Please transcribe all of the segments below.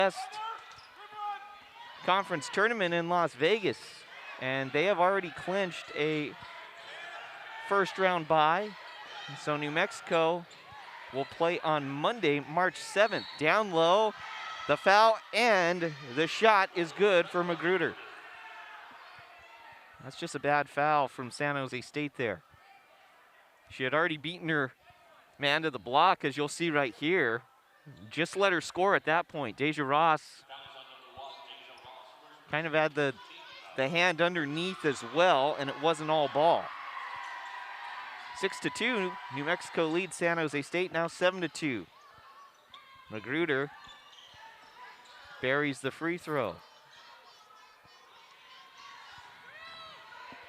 West Conference tournament in Las Vegas, and they have already clinched a first round bye. So New Mexico will play on Monday, March 7th. Down low, the foul, and the shot is good for Magruder. That's just a bad foul from San Jose State there. She had already beaten her man to the block, as you'll see right here. Just let her score at that point. Deja Ross kind of had the hand underneath as well, and it wasn't all ball. 6-2, New Mexico leads San Jose State, now 7-2. Magruder buries the free throw.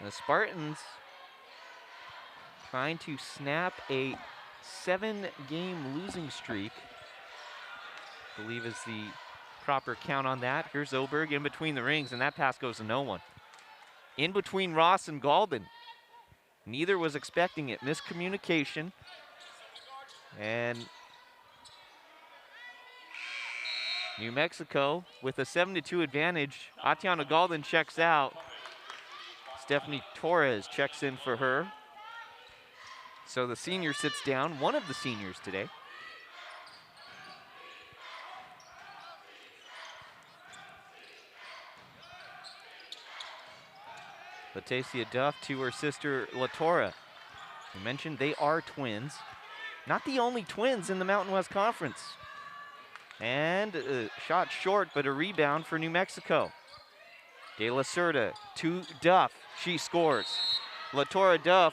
The Spartans trying to snap a 7-game losing streak, I believe is the proper count on that. Here's Oberg in between the rings, and that pass goes to no one. In between Ross and Galden. Neither was expecting it. Miscommunication. And New Mexico with a 7-2 advantage. Atiana Galden checks out. Stephanie Torres checks in for her. So the senior sits down, one of the seniors today. Latacia Duff to her sister Latora. We mentioned they are twins. Not the only twins in the Mountain West Conference. And a shot short, but a rebound for New Mexico. De La Cerda to Duff. She scores. Latora Duff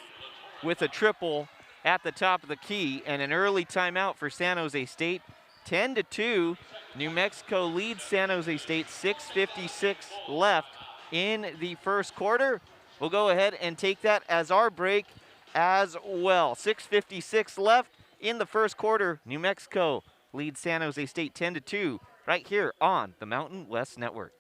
with a triple at the top of the key, and an early timeout for San Jose State. 10-2. New Mexico leads San Jose State. 6:56 left in the first quarter. We'll go ahead and take that as our break as well. 6:56 left in the first quarter. New Mexico leads San Jose State 10-2 right here on the Mountain West Network.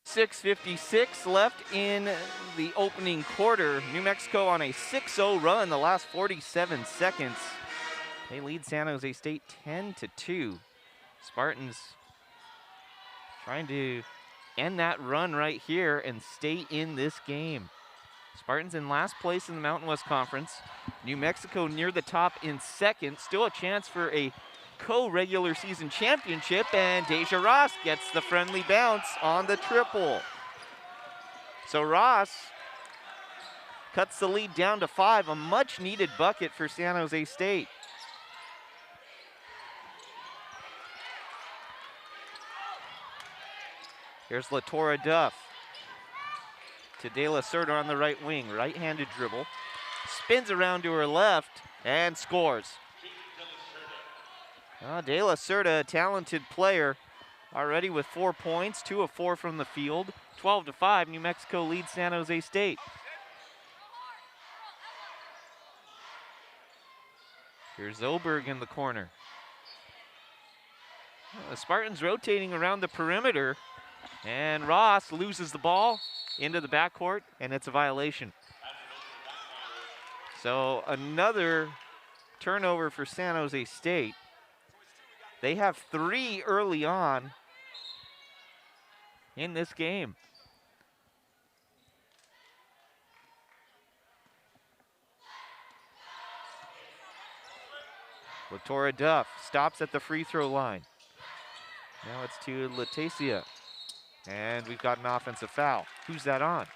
.56 left in the opening quarter. New Mexico on a 6-0 run the last 47 seconds. They lead San Jose State 10-2. Spartans trying to end that run right here and stay in this game. Spartans in last place in the Mountain West Conference. New Mexico near the top in second. Still a chance for a co-regular season championship, and Deja Ross gets the friendly bounce on the triple. So Ross cuts the lead down to 5, a much needed bucket for San Jose State. Here's Latora Duff to De La Cerda on the right wing, right-handed dribble, spins around to her left and scores. De La Cerda, a talented player, already with 4 points, 2 of 4 from the field. 12-5, New Mexico leads San Jose State. Here's Oberg in the corner. The Spartans rotating around the perimeter, and Ross loses the ball into the backcourt, and it's a violation. So another turnover for San Jose State. They have 3 early on in this game. Latora Duff stops at the free throw line. Now it's to Latasia. And we've got an offensive foul. Who's that on?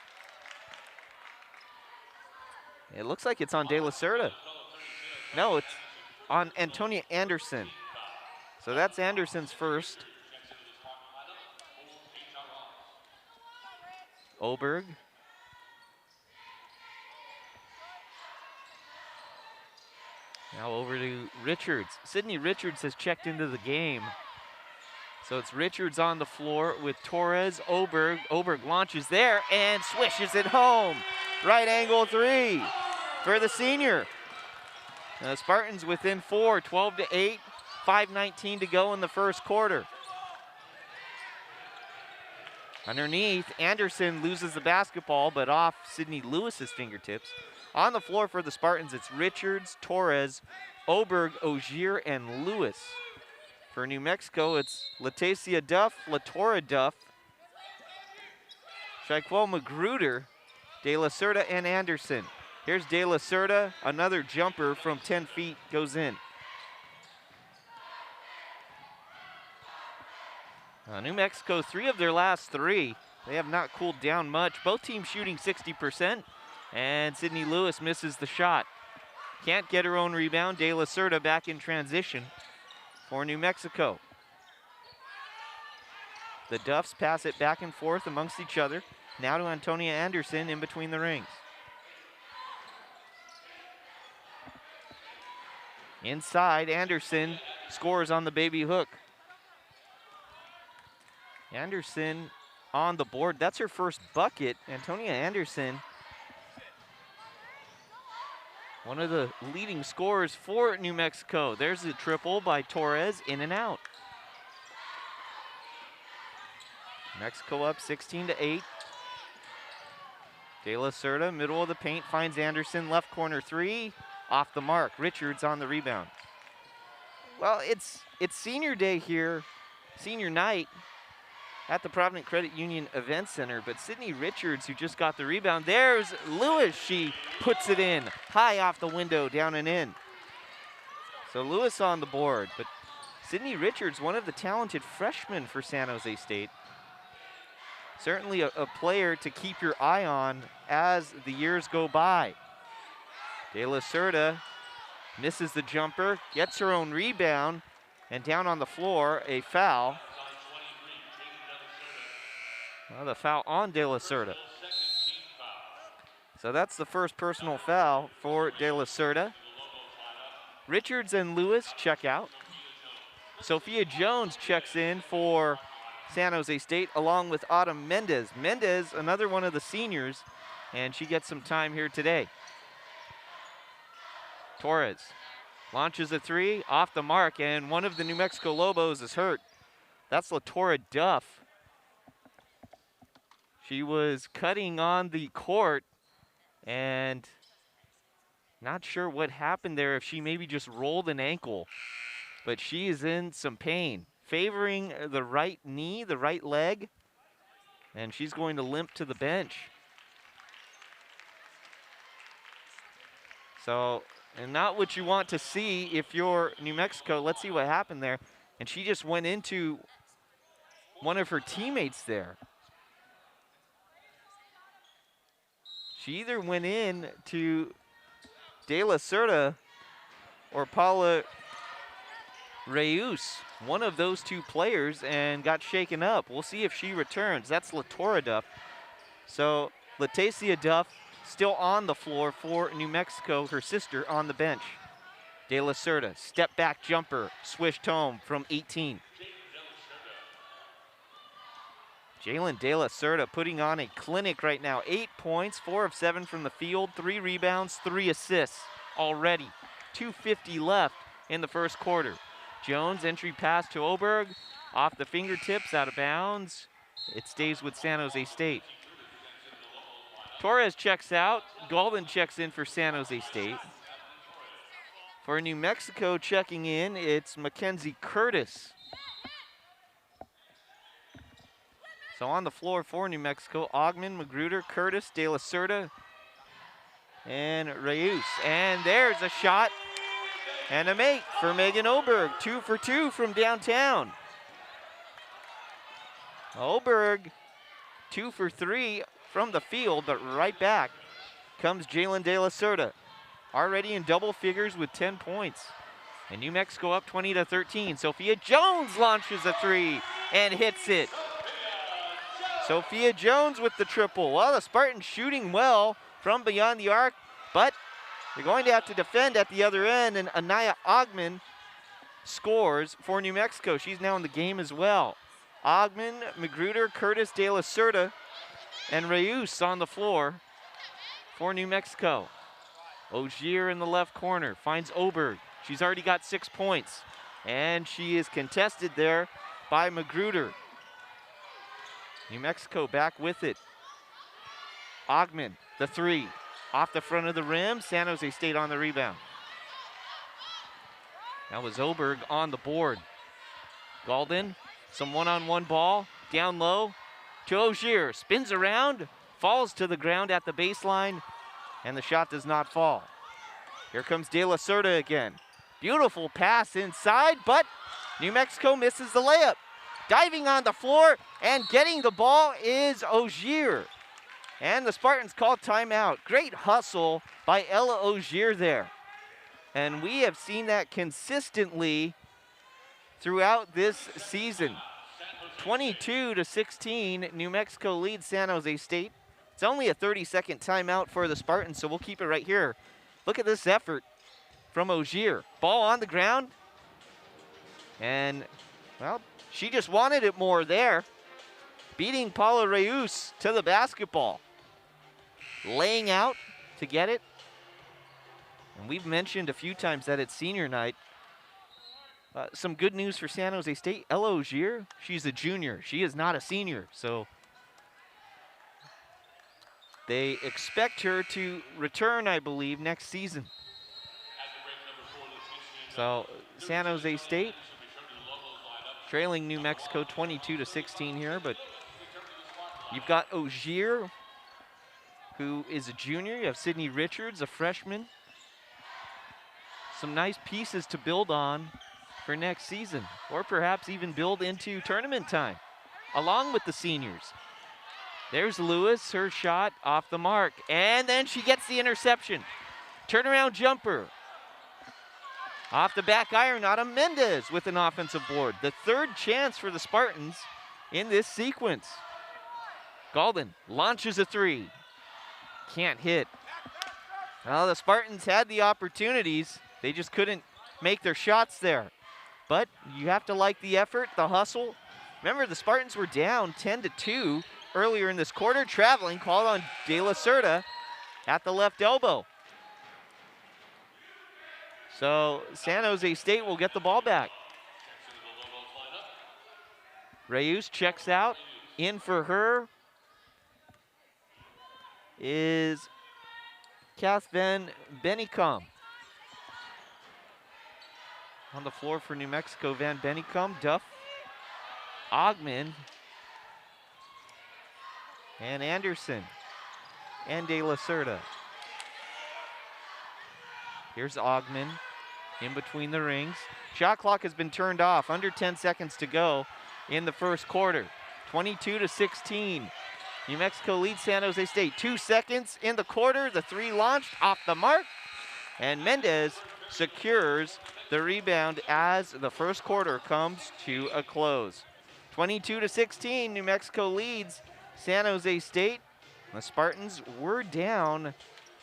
It looks like it's on De La Cerda. No, it's on Antonia Anderson. So that's Anderson's first. Oberg. Now over to Richards. Sydney Richards has checked into the game. So it's Richards on the floor with Torres, Oberg. Oberg launches there and swishes it home. Right angle three for the senior. The Spartans within 4, 12-8, 5:19 to go in the first quarter. Underneath, Anderson loses the basketball, but off Sydney Lewis's fingertips. On the floor for the Spartans, it's Richards, Torres, Oberg, Ogier, and Lewis. For New Mexico, it's Latasia Duff, Latora Duff, Shaquille Magruder, De La Cerda, and Anderson. Here's De La Cerda, another jumper from 10 feet goes in. New Mexico, 3 of their last 3. They have not cooled down much. Both teams shooting 60%, and Sydney Lewis misses the shot. Can't get her own rebound. De La Cerda back in transition for New Mexico. The Duffs pass it back and forth amongst each other. Now to Antonia Anderson in between the rings. Inside, Anderson scores on the baby hook. Anderson on the board. That's her first bucket. Antonia Anderson, one of the leading scorers for New Mexico. There's a triple by Torres, in and out. Mexico up 16-8. De La Cerda, middle of the paint, finds Anderson, left corner three, off the mark. Richards on the rebound. Well, it's senior day here, senior night at the Provident Credit Union Event Center, but Sydney Richards, who just got the rebound, there's Lewis. She puts it in, high off the window, down and in. So Lewis on the board, but Sydney Richards, one of the talented freshmen for San Jose State. Certainly a player to keep your eye on as the years go by. De La Cerda misses the jumper, gets her own rebound, and down on the floor, a foul. Well, the foul on De La Cerda. So that's the first personal foul for De La Cerda. Richards and Lewis check out. Sophia Jones checks in for San Jose State along with Autumn Mendez. Mendez, another one of the seniors, and she gets some time here today. Torres launches a three, off the mark, and one of the New Mexico Lobos is hurt. That's Latora Duff. She was cutting on the court, and not sure what happened there, if she maybe just rolled an ankle, but she is in some pain. Favoring the right knee, the right leg, and she's going to limp to the bench. So, and not what you want to see if you're New Mexico. Let's see what happened there. And she just went into one of her teammates there. She either went in to De La Cerda or Paula Reus, one of those two players, and got shaken up. We'll see if she returns. That's Latora Duff. So Latasia Duff still on the floor for New Mexico, her sister on the bench. De La Cerda, step back jumper, swished home from 18. Jalen De La Cerda putting on a clinic right now. 8 points, 4 of 7 from the field, 3 rebounds, 3 assists already. 2:50 left in the first quarter. Jones, entry pass to Oberg, off the fingertips, out of bounds. It stays with San Jose State. Torres checks out. Golden checks in for San Jose State. For New Mexico checking in, it's Mackenzie Curtis. So on the floor for New Mexico, Ogman, Magruder, Curtis, De La Cerda, and Reyes. And there's a shot and a make for Megan Oberg. 2 for 2 from downtown. Oberg, 2 for 3 from the field, but right back comes Jalen De La Cerda, already in double figures with 10 points. And New Mexico up 20-13. Sophia Jones launches a 3 and hits it. Sophia Jones with the triple. Well, the Spartans shooting well from beyond the arc, but they're going to have to defend at the other end, and Anaya Ogman scores for New Mexico. She's now in the game as well. Ogman, Magruder, Curtis, De La Cerda, and Reyes on the floor for New Mexico. Ogier in the left corner finds Oberg. She's already got 6 points, and she is contested there by Magruder. New Mexico back with it. Ogman, the 3, off the front of the rim. San Jose State on the rebound. That was Oberg on the board. Golden, some one-on-one ball, down low to Ogier. Spins around, falls to the ground at the baseline, and the shot does not fall. Here comes De La Cerda again. Beautiful pass inside, but New Mexico misses the layup. Diving on the floor and getting the ball is Ogier. And the Spartans call timeout. Great hustle by Ella Ogier there. And we have seen that consistently throughout this season. 22-16, New Mexico leads San Jose State. It's only a 30-second timeout for the Spartans, so we'll keep it right here. Look at this effort from Ogier. Ball on the ground. And, well, she just wanted it more there. Beating Paula Reyes to the basketball. Laying out to get it. And we've mentioned a few times that it's senior night. Some good news for San Jose State. Ella Ogier, she's a junior. She is not a senior. So they expect her to return, I believe, next season. So San Jose State trailing New Mexico 22-16 here, but you've got Ogier, who is a junior. You have Sydney Richards, a freshman. Some nice pieces to build on for next season, or perhaps even build into tournament time, along with the seniors. There's Lewis, her shot off the mark, and then she gets the interception. Turnaround jumper. Off the back iron, Autumn Mendez with an offensive board. The third chance for the Spartans in this sequence. Golden launches a 3. Can't hit. Well, the Spartans had the opportunities. They just couldn't make their shots there. But you have to like the effort, the hustle. Remember, the Spartans were down 10-2 earlier in this quarter. Traveling, called on De La Cerda at the left elbow. So San Jose State will get the ball back. Reyes checks out. In for her is Kath Van Bennekom. On the floor for New Mexico, Van Bennekom, Duff, Ogman, and Anderson, and De La Cerda. Here's Ogman in between the rings. Shot clock has been turned off. Under 10 seconds to go in the first quarter. 22-16. New Mexico leads San Jose State. 2 seconds in the quarter. The 3 launched off the mark. And Mendez secures the rebound as the first quarter comes to a close. 22-16, New Mexico leads San Jose State. The Spartans were down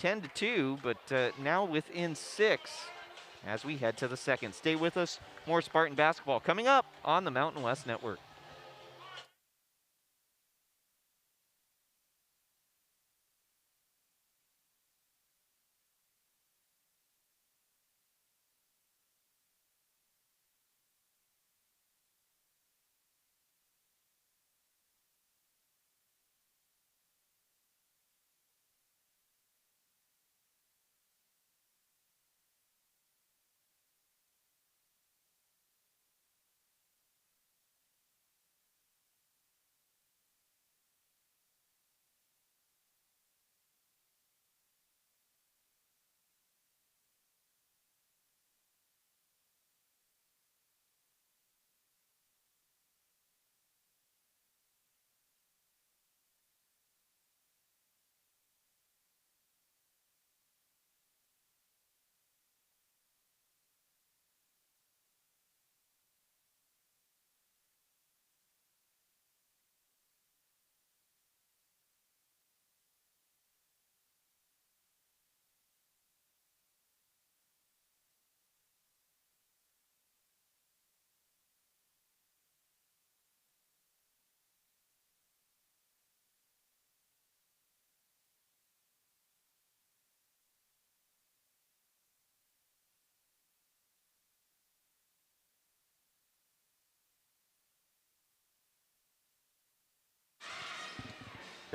10-2, but now within 6 as we head to the second. Stay with us. More Spartan basketball coming up on the Mountain West Network.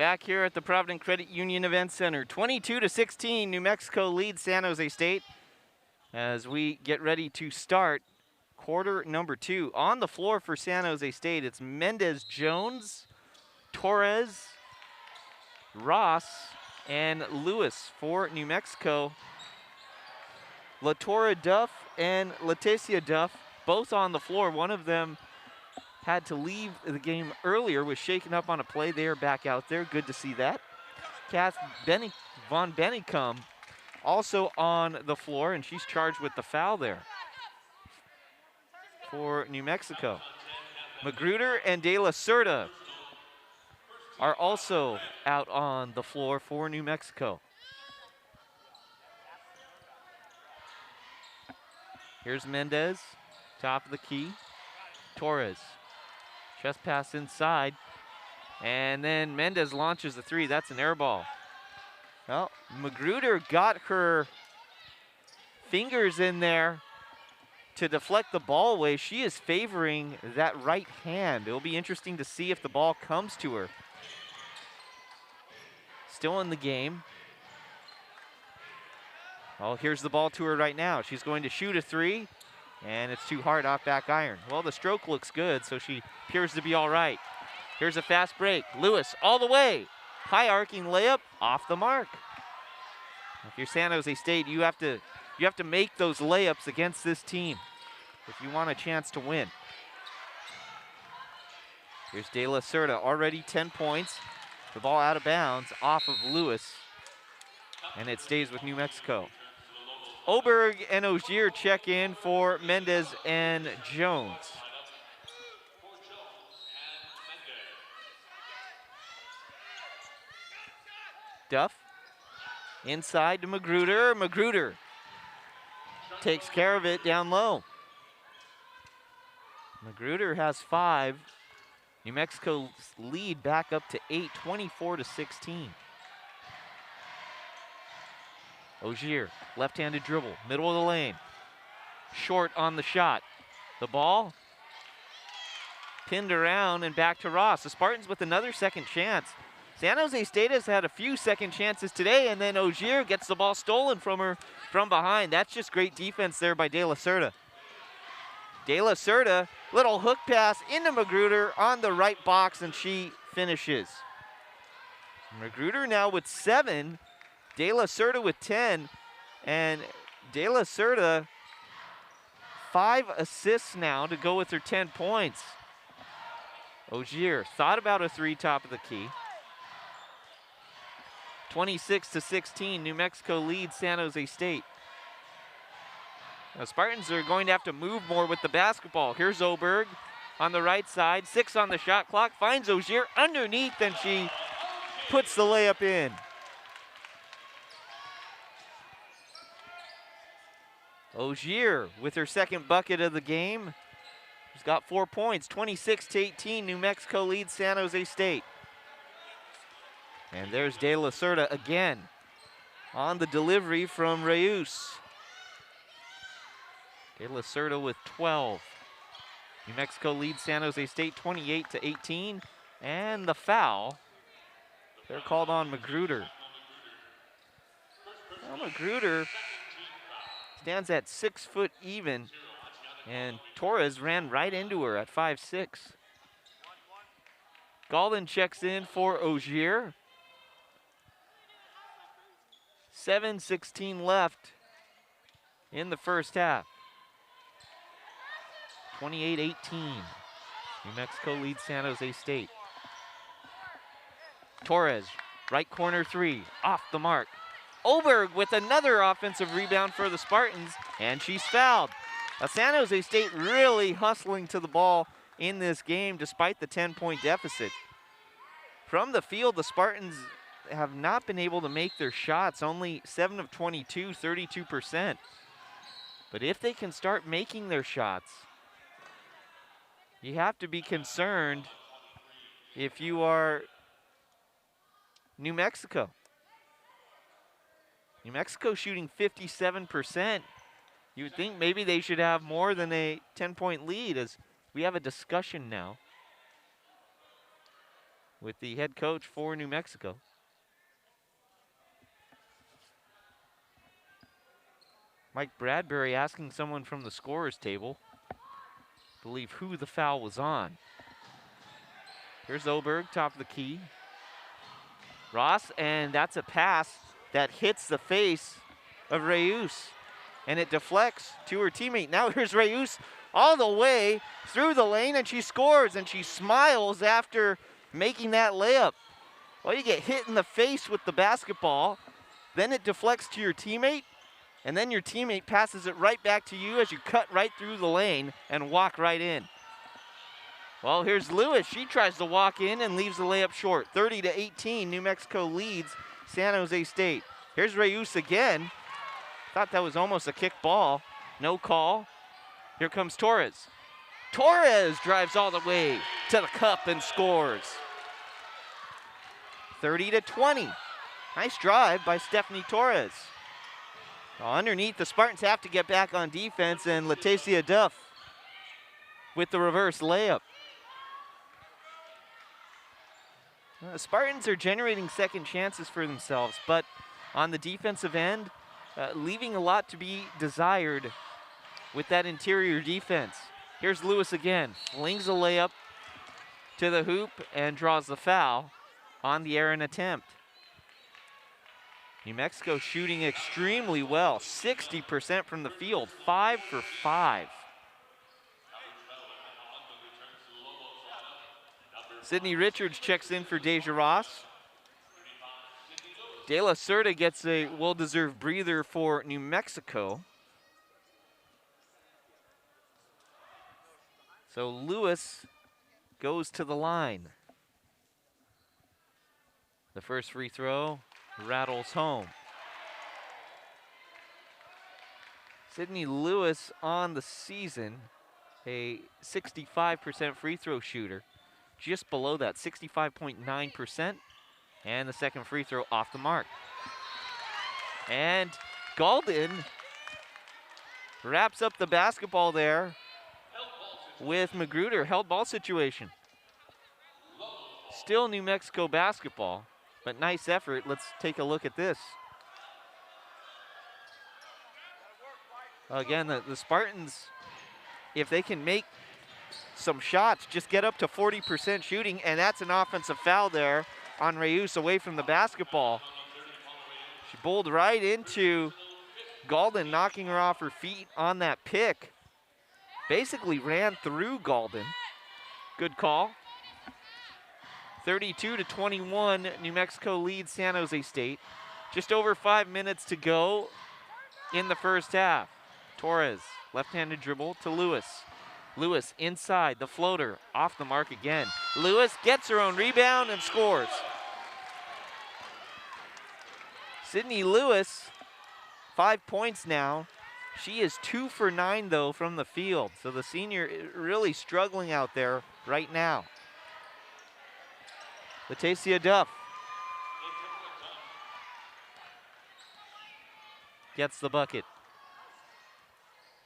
Back here at the Provident Credit Union Event Center, 22-16, New Mexico leads San Jose State as we get ready to start quarter number 2. On the floor for San Jose State, it's Mendez Jones, Torres, Ross, and Lewis. For New Mexico, Latora Duff and Leticia Duff, both on the floor. One of them had to leave the game earlier, was shaken up on a play. They are back out there. Good to see that. Kath Von Bennicum also on the floor, and she's charged with the foul there for New Mexico. Magruder and De La Cerda are also out on the floor for New Mexico. Here's Mendez, top of the key. Torres, chest pass inside. And then Mendez launches the 3. That's an air ball. Well, Magruder got her fingers in there to deflect the ball away. She is favoring that right hand. It'll be interesting to see if the ball comes to her. Still in the game. Well, here's the ball to her right now. She's going to shoot a 3, and it's too hard off back iron. Well, the stroke looks good, so she appears to be all right. Here's a fast break. Lewis all the way. High arcing layup off the mark. If you're San Jose State, you have to make those layups against this team if you want a chance to win. Here's De La Cerda, already 10 points. The ball out of bounds off of Lewis, and it stays with New Mexico. Oberg and Ogier check in for Mendez and Jones. Duff inside to Magruder. Magruder takes care of it down low. Magruder has 5. New Mexico's lead back up to 8, 24-16. Ogier, left-handed dribble, middle of the lane. Short on the shot. The ball pinned around and back to Ross. The Spartans with another second chance. San Jose State has had a few second chances today, and then Ogier gets the ball stolen from her from behind. That's just great defense there by De La Cerda. De La Cerda, little hook pass into Magruder on the right box, and she finishes. Magruder now with 7. De La Cerda with 10, and De La Cerda 5 assists now to go with her 10 points. Ogier thought about a 3 top of the key. 26-16, New Mexico leads San Jose State. The Spartans are going to have to move more with the basketball. Here's Oberg on the right side, 6 on the shot clock, finds Ogier underneath, and she puts the layup in. Ogier with her second bucket of the game. She's got 4 points, 26-18. New Mexico leads San Jose State. And there's De La Cerda again on the delivery from Reus. De La Cerda with 12. New Mexico leads San Jose State 28-18. And the foul, they're called on Magruder. Well, Magruder stands at 6 foot even, and Torres ran right into her at 5'6". Galden checks in for Ogier. 7:16 left in the first half. 28-18. New Mexico leads San Jose State. Torres, right corner 3, off the mark. Oberg with another offensive rebound for the Spartans, and she's fouled. San Jose State really hustling to the ball in this game despite the 10-point deficit. From the field, the Spartans have not been able to make their shots, only 7 of 22, 32%. But if they can start making their shots, you have to be concerned if you are New Mexico. New Mexico shooting 57%. You would think maybe they should have more than a 10-point lead, as we have a discussion now. with the head coach for New Mexico. Mike Bradbury asking someone from the scorer's table, I believe, who the foul was on. Here's Oberg, top of the key. Ross, and that's a pass that hits the face of Reus, and it deflects to her teammate. Now here's Reus all the way through the lane, and she scores, and she smiles after making that layup. Well, you get hit in the face with the basketball, then it deflects to your teammate, and then your teammate passes it right back to you as you cut right through the lane and walk right in. Well, here's Lewis. She tries to walk in and leaves the layup short. 30-18, New Mexico leads San Jose State. Here's Reus again. Thought that was almost a kick ball. No call. Here comes Torres. Torres drives all the way to the cup and scores. 30-20. Nice drive by Stephanie Torres. Underneath, the Spartans have to get back on defense, and Latasia Duff with the reverse layup. The Spartans are generating second chances for themselves, but on the defensive end, leaving a lot to be desired with that interior defense. Here's Lewis again, flings a layup to the hoop and draws the foul on the errant attempt. New Mexico shooting extremely well, 60% from the field, 5 for 5. Sydney Richards checks in for Deja Ross. De La Cerda gets a well-deserved breather for New Mexico. So Lewis goes to the line. The first free throw rattles home. Sydney Lewis on the season, a 65% free throw shooter. Just below that, 65.9%. And the second free throw off the mark. And Galden wraps up the basketball there with Magruder. Held ball situation. Still New Mexico basketball, but nice effort. Let's take a look at this. Again, the Spartans, if they can make some shots, just get up to 40% shooting, and that's an offensive foul there on Reus away from the basketball. She bowled right into Galden, knocking her off her feet on that pick. Basically ran through Galden. Good call. 32-21, New Mexico leads San Jose State. Just over 5 minutes to go in the first half. Torres, left-handed dribble to Lewis. Lewis inside, the floater, off the mark again. Lewis gets her own rebound and scores. Sydney Lewis, 5 points now. She is 2 for 9 though from the field. So the senior really struggling out there right now. Latasia Duff gets the bucket.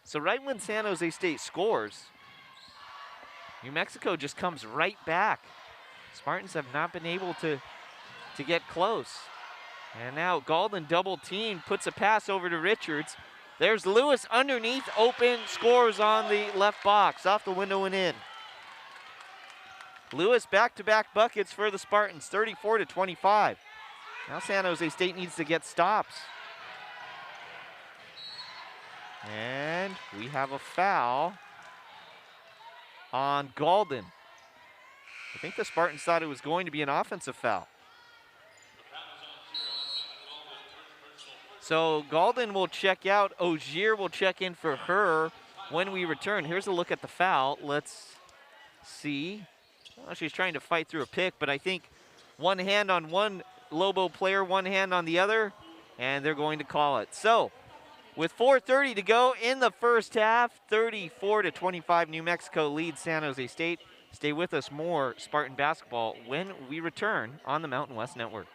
So right when San Jose State scores, New Mexico just comes right back. Spartans have not been able to get close. And now Galden double team, puts a pass over to Richards. There's Lewis underneath, open, scores on the left box, off the window and in. Lewis back-to-back buckets for the Spartans, 34-25. Now San Jose State needs to get stops. And we have a foul on Galden. I think the Spartans thought it was going to be an offensive foul. So Galden will check out. Ogier will check in for her when we return. Here's a look at the foul. Let's see. Well, she's trying to fight through a pick, but I think one hand on one Lobo player, one hand on the other, and they're going to call it. So with 4:30 to go in the first half, 34-25, New Mexico leads San Jose State. Stay with us, more Spartan basketball when we return on the Mountain West Network.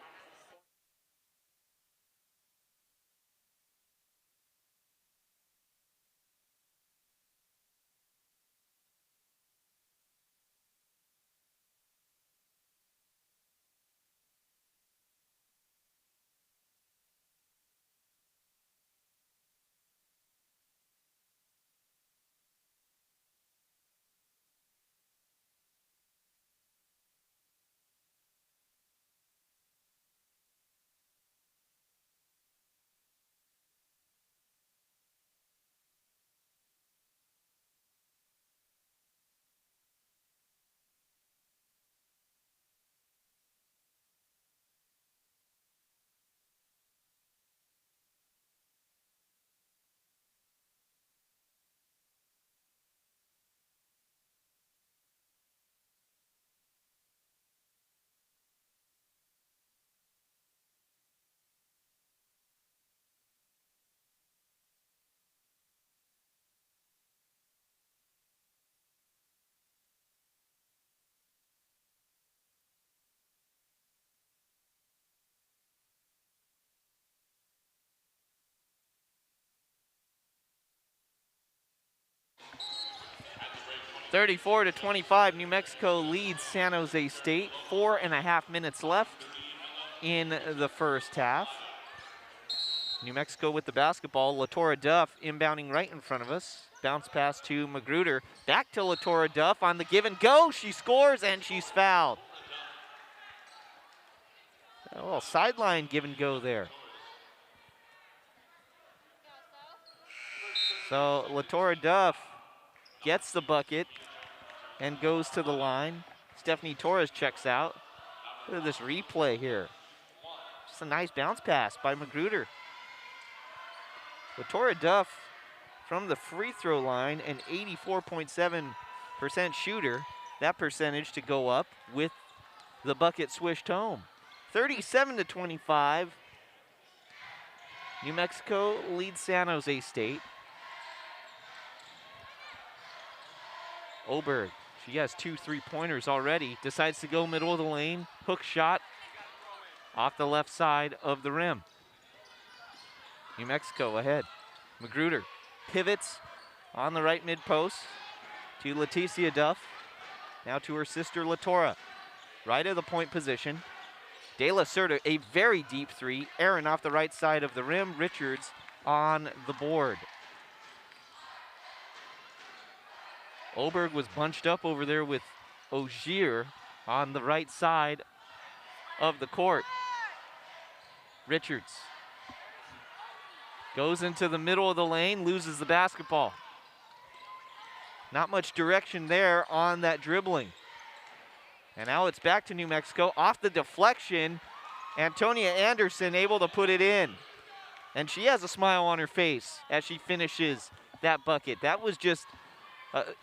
34-25, New Mexico leads San Jose State. 4.5 minutes left in the first half. New Mexico with the basketball. Latora Duff inbounding right in front of us. Bounce pass to Magruder. Back to Latora Duff on the give and go. She scores and she's fouled. A little sideline give and go there. So Latora Duff gets the bucket and goes to the line. Stephanie Torres checks out. Look at this replay here. Just a nice bounce pass by Magruder. Latora Duff from the free throw line, an 84.7% shooter. That percentage to go up with the bucket swished home. 37-25. New Mexico leads San Jose State. Oberg, she has 2 3-pointers already. Decides to go middle of the lane. Hook shot off the left side of the rim. New Mexico ahead. Magruder pivots on the right mid post to Leticia Duff. Now to her sister Latora. Right of the point position. De La Cerda, a very deep three. Aaron off the right side of the rim. Richards on the board. Oberg was bunched up over there with Ogier on the right side of the court. Richards goes into the middle of the lane, loses the basketball. Not much direction there on that dribbling. And now it's back to New Mexico. Off the deflection, Antonia Anderson able to put it in. And she has a smile on her face as she finishes that bucket. That was just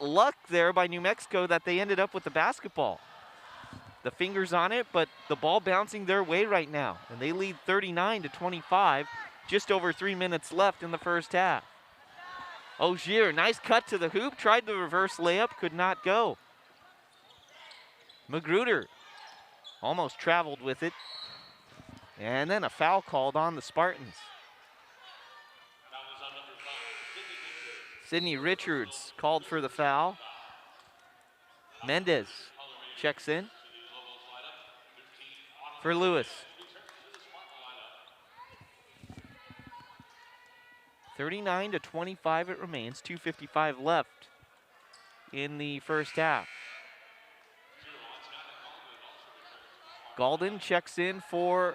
luck there by New Mexico that they ended up with the basketball. The fingers on it, but the ball bouncing their way right now. And they lead 39-25, just over 3 minutes left in the first half. Ogier, nice cut to the hoop, tried the reverse layup, could not go. Magruder almost traveled with it. And then a foul called on the Spartans. Sydney Richards called for the foul. Mendez checks in for Lewis. 39-25 it remains, 2:55 left in the first half. Galden checks in for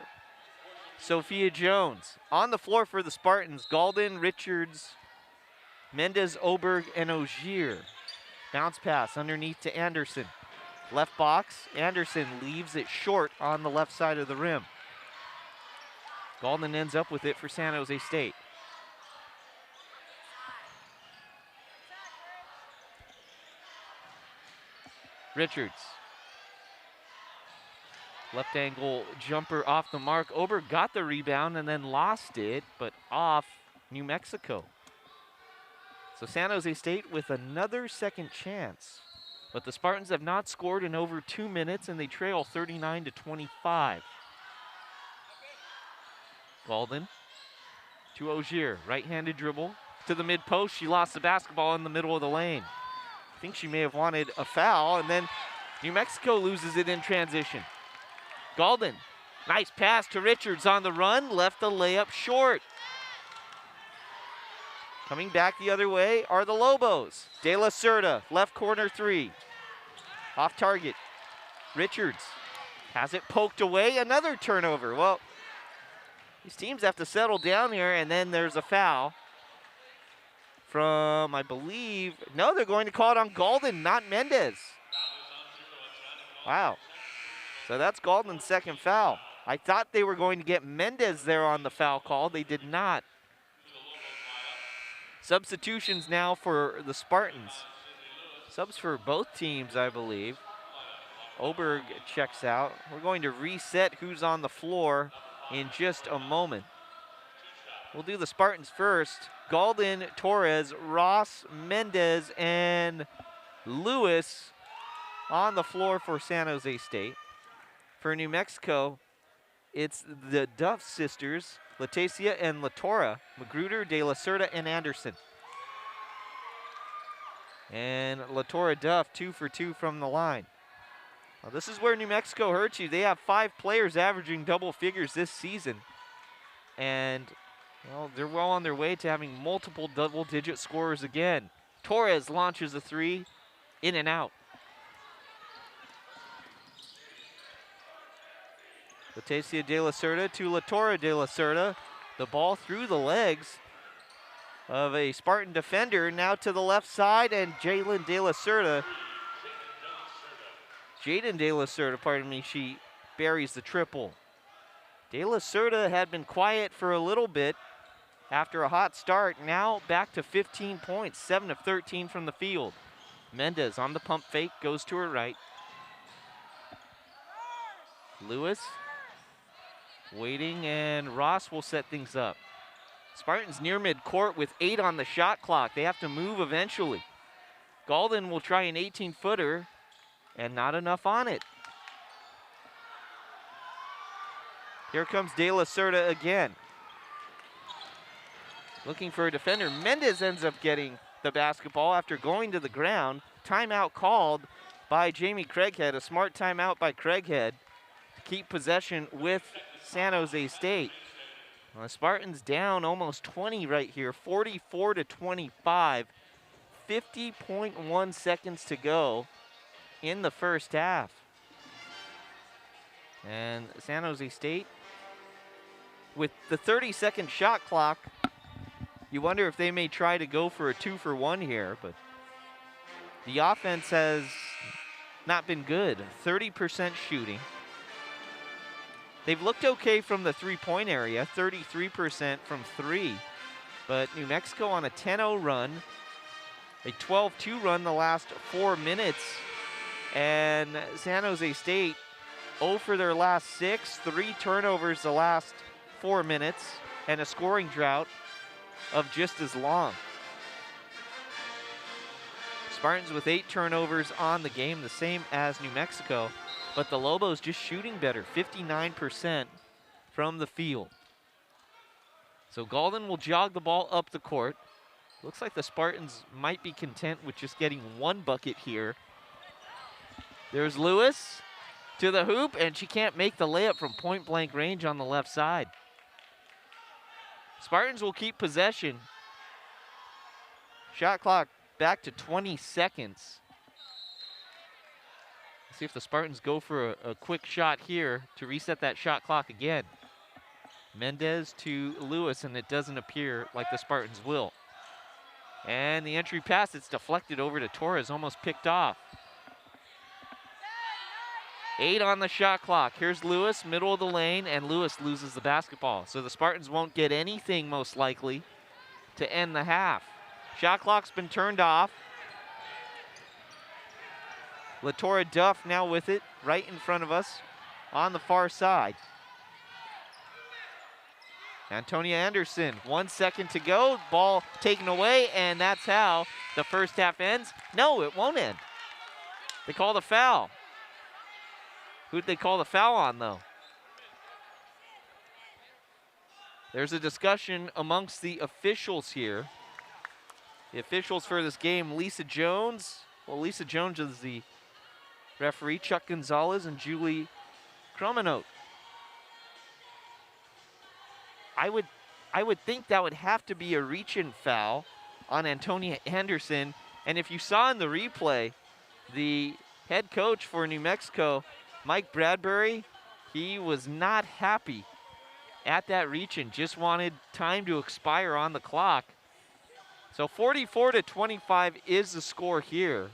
Sophia Jones. On the floor for the Spartans, Galden, Richards, Mendez, Oberg, and Ogier. Bounce pass underneath to Anderson. Left box, Anderson leaves it short on the left side of the rim. Galden ends up with it for San Jose State. Richards. Left angle jumper off the mark. Oberg got the rebound and then lost it, but off New Mexico. So San Jose State with another second chance. But the Spartans have not scored in over 2 minutes and they trail 39-25. Galden to Ogier, right-handed dribble to the mid-post. She lost the basketball in the middle of the lane. I think she may have wanted a foul, and then New Mexico loses it in transition. Galden, nice pass to Richards on the run, left the layup short. Coming back the other way are the Lobos. De La Cerda, left corner three. Off target. Richards has it poked away, another turnover. Well, these teams have to settle down here, and then there's a foul from, I believe, no, they're going to call it on Galden, not Mendez. Wow. So that's Galden's second foul. I thought they were going to get Mendez there on the foul call. They did not. Substitutions now for the Spartans. Subs for both teams, I believe. Oberg checks out. We're going to reset who's on the floor in just a moment. We'll do the Spartans first. Galden, Torres, Ross, Mendez, and Lewis on the floor for San Jose State. For New Mexico, it's the Duff sisters, Leticia and Latora, Magruder, De La Cerda, and Anderson. And Latora Duff, 2 for 2 from the line. Well, this is where New Mexico hurts you. They have 5 players averaging double figures this season. And, well, they're well on their way to having multiple double-digit scorers again. Torres launches a 3, in and out. Leticia De La Cerda to Latora De La Cerda. The ball through the legs of a Spartan defender, now to the left side, and Jaden De La Cerda, pardon me, she buries the triple. De La Cerda had been quiet for a little bit after a hot start, now back to 15 points, 7 of 13 from the field. Mendez on the pump fake, goes to her right. Lewis waiting, and Ross will set things up. Spartans near mid-court with 8 on the shot clock. They have to move eventually. Galden will try an 18-footer, and not enough on it. Here comes De La Cerda again. Looking for a defender. Mendez ends up getting the basketball after going to the ground. Timeout called by Jamie Craighead, a smart timeout by Craighead to keep possession with San Jose State. Well, the Spartans down almost 20 right here, 44-25, 50.1 seconds to go in the first half. And San Jose State, with the 30-second shot clock, you wonder if they may try to go for a 2-for-1 here, but the offense has not been good. 30% shooting. They've looked okay from the three-point area, 33% from 3. But New Mexico on a 10-0 run, a 12-2 run the last 4 minutes. And San Jose State 0 for their last 6, 3 turnovers the last 4 minutes, and a scoring drought of just as long. Spartans with 8 turnovers on the game, the same as New Mexico. But the Lobos just shooting better, 59% from the field. So Galden will jog the ball up the court. Looks like the Spartans might be content with just getting 1 bucket here. There's Lewis to the hoop, and she can't make the layup from point-blank range on the left side. Spartans will keep possession. Shot clock back to 20 seconds. See if the Spartans go for a quick shot here to reset that shot clock again. Mendez to Lewis, and it doesn't appear like the Spartans will. And the entry pass, it's deflected over to Torres, almost picked off. 8 on the shot clock. Here's Lewis, middle of the lane, and Lewis loses the basketball. So the Spartans won't get anything, most likely, to end the half. Shot clock's been turned off. Latora Duff now with it, right in front of us on the far side. Antonia Anderson, 1 second to go, ball taken away, and that's how the first half ends. No, it won't end. They call the foul. Who'd they call the foul on, though? There's a discussion amongst the officials here. The officials for this game, Lisa Jones. Well, Lisa Jones is the referee, Chuck Gonzalez and Julie Cromanote. I would think that would have to be a reach-in foul on Antonia Anderson. And if you saw in the replay, the head coach for New Mexico, Mike Bradbury, he was not happy at that reach-in, just wanted time to expire on the clock. So 44-25 is the score here.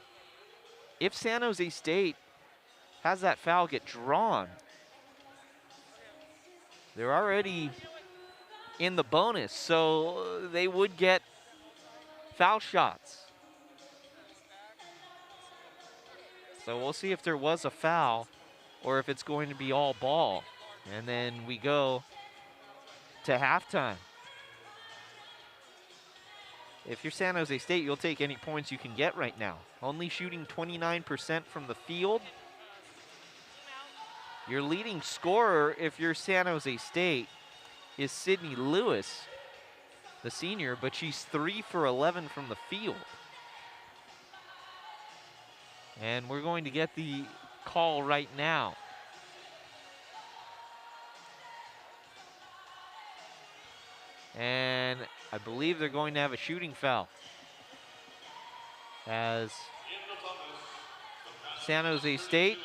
If San Jose State has that foul get drawn, they're already in the bonus, so they would get foul shots. So we'll see if there was a foul or if it's going to be all ball. And then we go to halftime. If you're San Jose State, you'll take any points you can get right now. Only shooting 29% from the field. Your leading scorer, if you're San Jose State, is Sydney Lewis, the senior, but she's 3 for 11 from the field. And we're going to get the call right now. And I believe they're going to have a shooting foul, as San Jose State,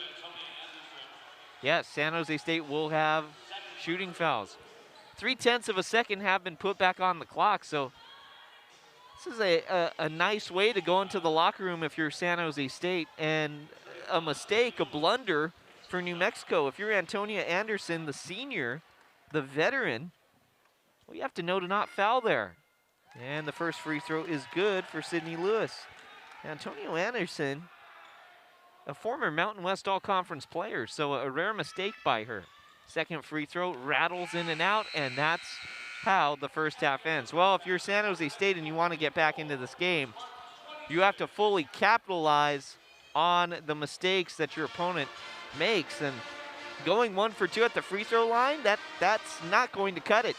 yes, San Jose State will have shooting fouls. 3/10 of a second have been put back on the clock, so this is a nice way to go into the locker room if you're San Jose State, and a mistake, a blunder for New Mexico. If you're Antonia Anderson, the senior, the veteran, well, you have to know to not foul there. And the first free throw is good for Sydney Lewis. Antonio Anderson, a former Mountain West All-Conference player, so a rare mistake by her. Second free throw rattles in and out, and that's how the first half ends. Well, if you're San Jose State and you want to get back into this game, you have to fully capitalize on the mistakes that your opponent makes, and going 1 for 2 at the free throw line, that's not going to cut it.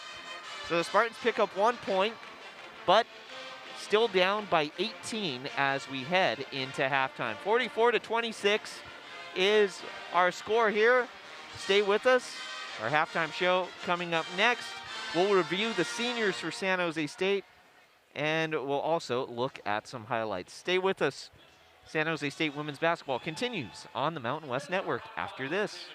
So the Spartans pick up 1 point, but still down by 18 as we head into halftime. 44-26 is our score here. Stay with us. Our halftime show coming up next. We'll review the seniors for San Jose State, and we'll also look at some highlights. Stay with us. San Jose State women's basketball continues on the Mountain West Network after this.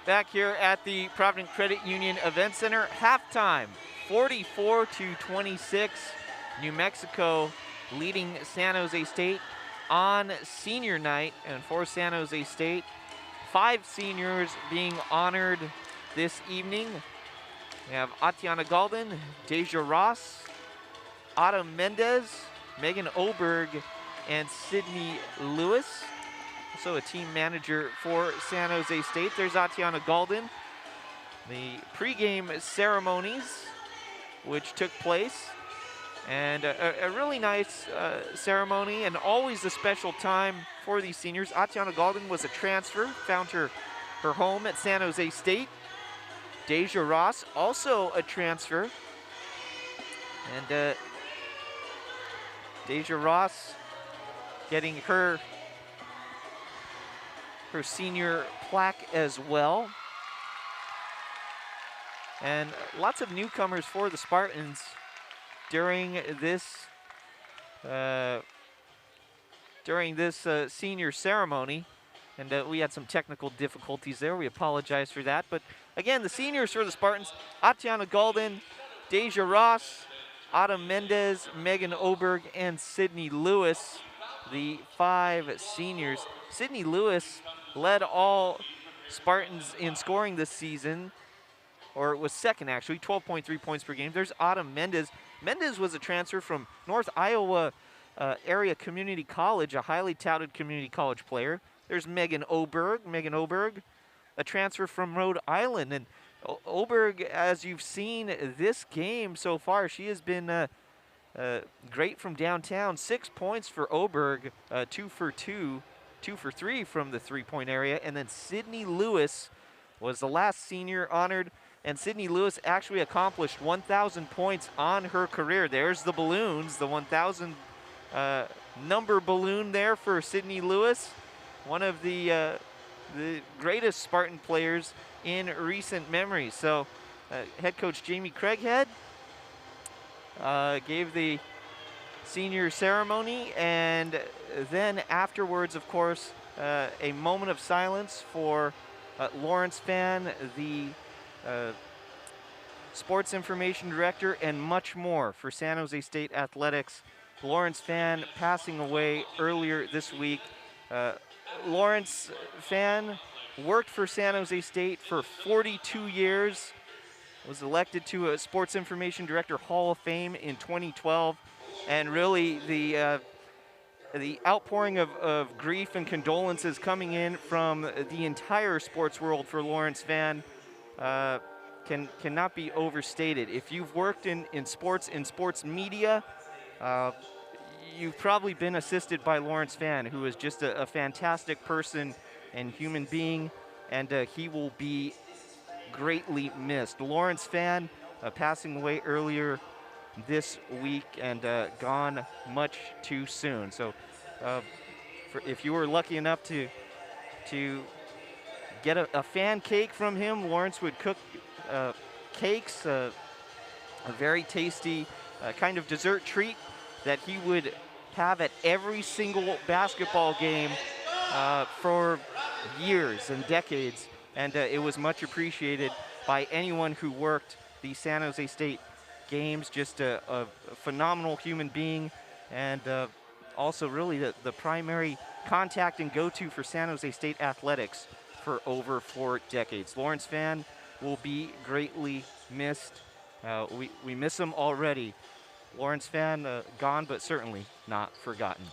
back here at the Provident Credit Union Event Center. Halftime, 44-26. New Mexico leading San Jose State on senior night. And for San Jose State, 5 seniors being honored this evening. We have Atiana Galden, Deja Ross, Autumn Mendez, Megan Oberg, and Sydney Lewis. Also a team manager for San Jose State. There's Atiana Galden. The pregame ceremonies, which took place, and a really nice ceremony, and always a special time for these seniors. Atiana Galden was a transfer, found her home at San Jose State. Deja Ross, also a transfer. And Deja Ross getting her senior plaque as well. And lots of newcomers for the Spartans during this senior ceremony. And we had some technical difficulties there. We apologize for that. But again, the seniors for the Spartans: Atiana Galden, Deja Ross, Autumn Mendez, Megan Oberg, and Sydney Lewis, the 5 seniors. Sydney Lewis led all Spartans in scoring this season, or it was second actually, 12.3 points per game. There's Autumn Mendez. Mendez was a transfer from North Iowa Area Community College, a highly touted community college player. There's Megan Oberg, a transfer from Rhode Island. And Oberg, as you've seen this game so far, she has been great from downtown. 6 points for Oberg, 2 for 3 from the three-point area. And then Sydney Lewis was the last senior honored, and Sydney Lewis actually accomplished 1,000 points on her career. There's the balloons, the 1,000 number balloon there for Sydney Lewis, one of the greatest Spartan players in recent memory. So head coach Jamie Craighead gave the senior ceremony, and then afterwards, of course, a moment of silence for Lawrence Fan, the sports information director, and much more for San Jose State Athletics. Lawrence Fan passing away earlier this week. Lawrence Fan worked for San Jose State for 42 years, was elected to a Sports Information Director Hall of Fame in 2012, and really the outpouring of grief and condolences coming in from the entire sports world for Lawrence Fan cannot be overstated. If you've worked in sports media, you've probably been assisted by Lawrence Fan, who is just a fantastic person and human being, and he will be greatly missed. Lawrence Fan passing away earlier this week, and gone much too soon. So if you were lucky enough to get a fan cake from him, Lawrence would cook cakes, a very tasty kind of dessert treat that he would have at every single basketball game for years and decades. And it was much appreciated by anyone who worked the San Jose State games. Just a phenomenal human being, and also really the primary contact and go-to for San Jose State athletics for over 4 decades. Lawrence Fan will be greatly missed. We miss him already. Lawrence Fan gone, but certainly not forgotten.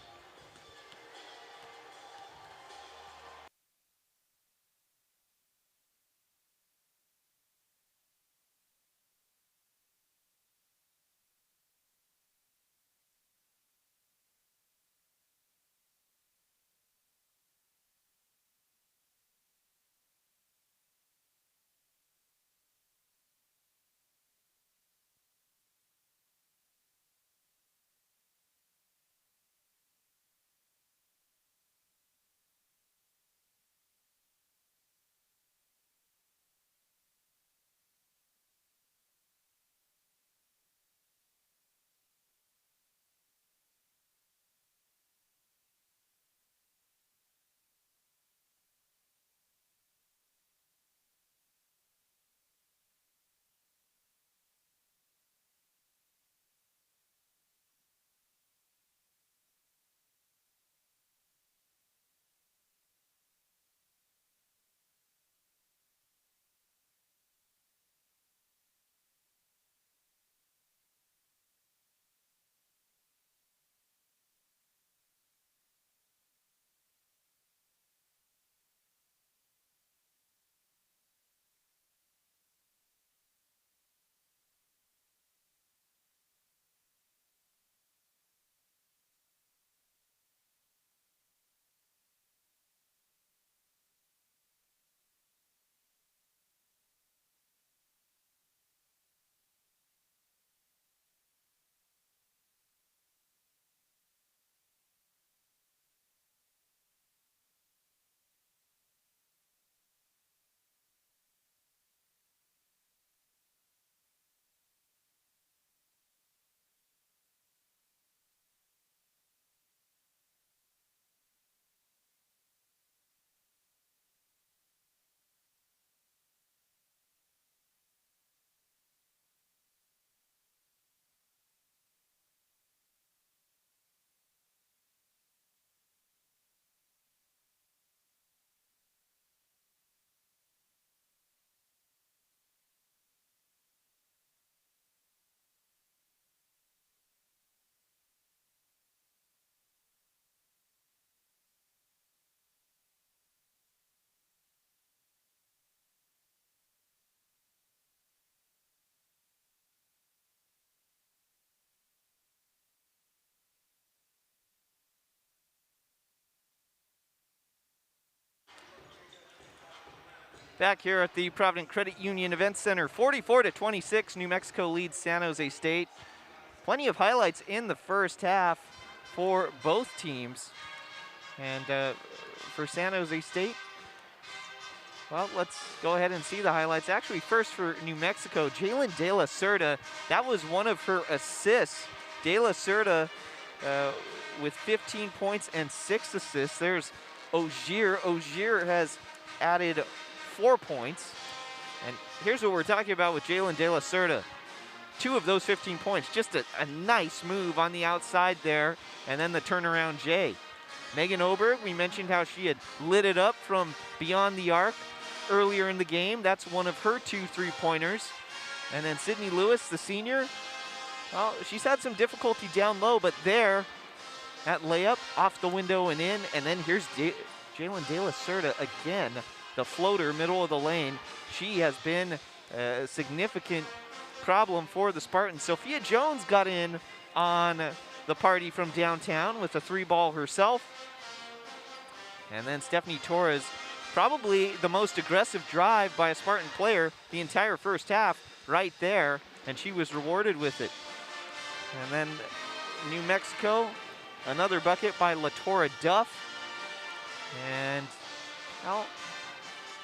Back here at the Provident Credit Union Event Center, 44-26, New Mexico leads San Jose State. Plenty of highlights in the first half for both teams. And for San Jose State, well, let's go ahead and see the highlights. Actually, first for New Mexico, Jalen De La Cerda, that was one of her assists. De La Cerda with 15 points and 6 assists. There's Ogier. Ogier has added 4 points. And here's what we're talking about with Jalen De La Cerda. 2 of those 15 points, just a nice move on the outside there, and then the turnaround J. Megan Oberg, we mentioned how she had lit it up from beyond the arc earlier in the game. That's one of her 2 3-pointers. And then Sydney Lewis, the senior, well, she's had some difficulty down low, but there, that layup off the window and in, and then here's Jalen De La Cerda again, the floater, middle of the lane. She has been a significant problem for the Spartans. Sophia Jones got in on the party from downtown with a 3-ball herself. And then Stephanie Torres, probably the most aggressive drive by a Spartan player the entire first half right there, and she was rewarded with it. And then New Mexico, another bucket by Latora Duff. And, well,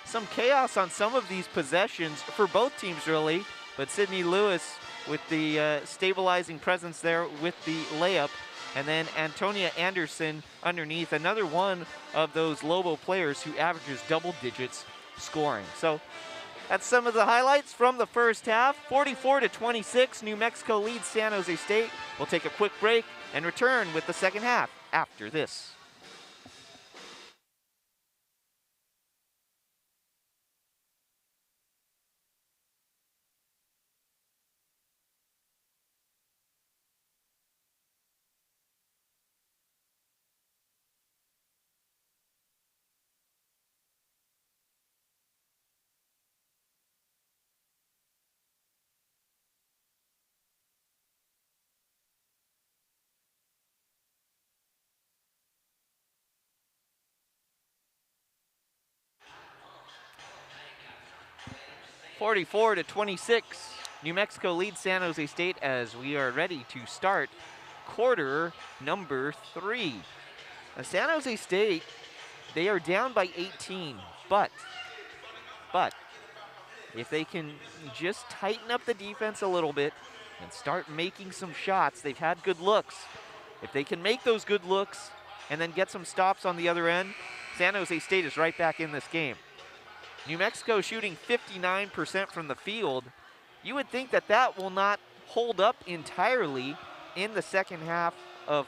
some chaos on some of these possessions for both teams, really. But Sydney Lewis with the stabilizing presence there with the layup. And then Antonia Anderson underneath, another one of those Lobo players who averages double digits scoring. So that's some of the highlights from the first half. 44-26, New Mexico leads San Jose State. We'll take a quick break and return with the second half after this. (44-26). New Mexico leads San Jose State as we are ready to start quarter number 3. Now, San Jose State, they are down by 18, but if they can just tighten up the defense a little bit and start making some shots, they've had good looks. If they can make those good looks and then get some stops on the other end, San Jose State is right back in this game. New Mexico shooting 59% from the field. You would think that that will not hold up entirely in the second half of